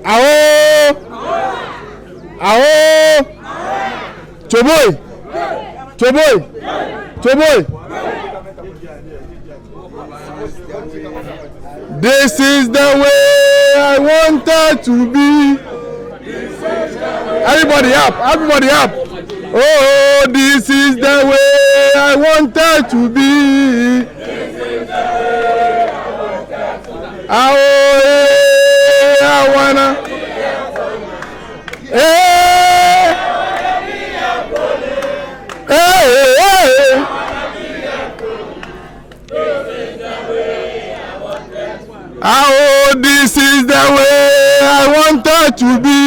Aho! Aho! Choboy! Choboy! Choboy! This is the way I wanted to be. Everybody up! Everybody up! Oh, this is the way I wanted to be. Oh, I wanna. Hey, hey, oh, this is the way I wanted to be.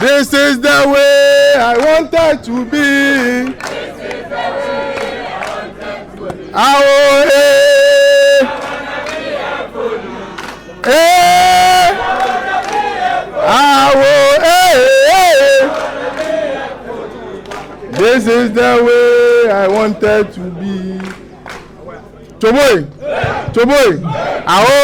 This is the way I wanted to be. Oh, hey, hey, oh, hey. This is the way I wanted to be. Choboy, Choboy, aho.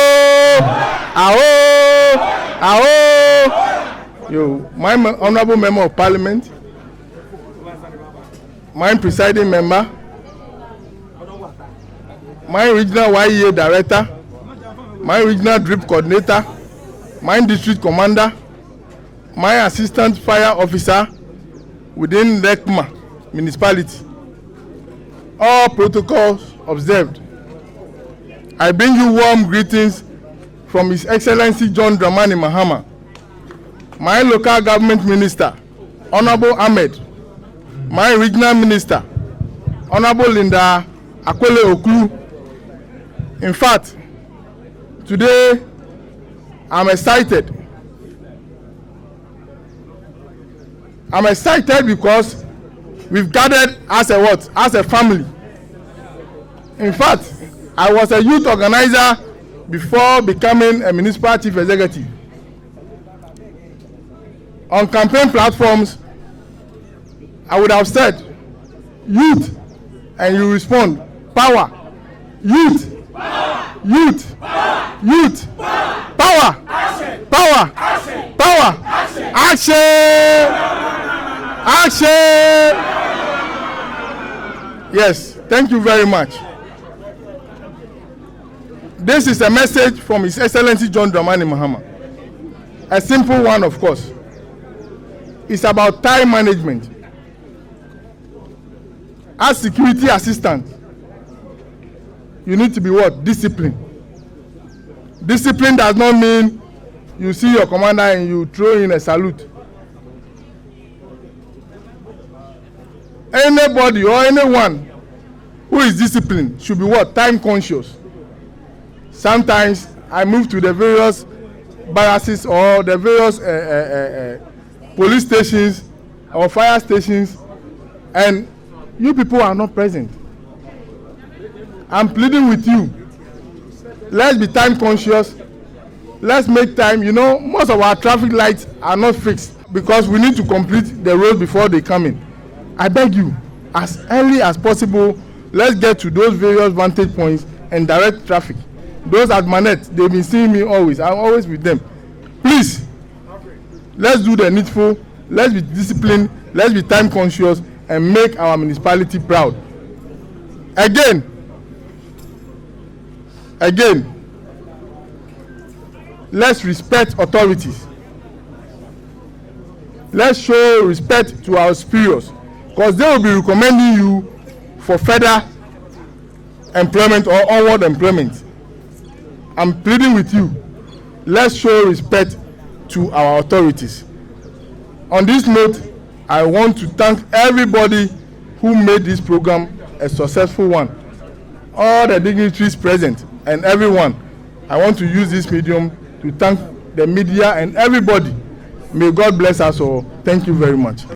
Yo, my honorable member of parliament, my presiding member, my regional YEA director, my regional drip coordinator, my district commander, my assistant fire officer within Ledzokuku municipality. All protocols observed. I bring you warm greetings from His Excellency John Dramani Mahama, my local government minister, Honorable Ahmed, my regional minister, Honorable Linda Akwele Oklu. In fact, today I'm excited. I'm excited because we've gathered as a what? As a family. In fact, I was a youth organizer before becoming a municipal chief executive. On campaign platforms, I would have said, youth, and you respond, power, youth, youth, youth, power, power, power, action, action. Yes, thank you very much. This is a message from His Excellency John Dramani Mahama. A simple one, of course. It's about time management. As security assistant, you need to be what? Disciplined. Discipline does not mean you see your commander and you throw in a salute. Anybody or anyone who is disciplined should be what? Time conscious. Sometimes I move to the various barracks or the various police stations or fire stations, and you people are not present. I'm pleading with you. Let's be time conscious. Let's make time. You know, most of our traffic lights are not fixed because we need to complete the road before they come in. I beg you, as early as possible, let's get to those various vantage points and direct traffic. Those at Manette, they've been seeing me always. I'm always with them. Please, let's do the needful. Let's be disciplined. Let's be time conscious and make our municipality proud. Again, let's respect authorities. Let's show respect to our superiors, because they will be recommending you for further employment or onward employment. I'm pleading with you. Let's show respect to our authorities. On this note, I want to thank everybody who made this program a successful one. All the dignitaries present and everyone. I want to use this medium to thank the media and everybody. May God bless us all. Thank you very much.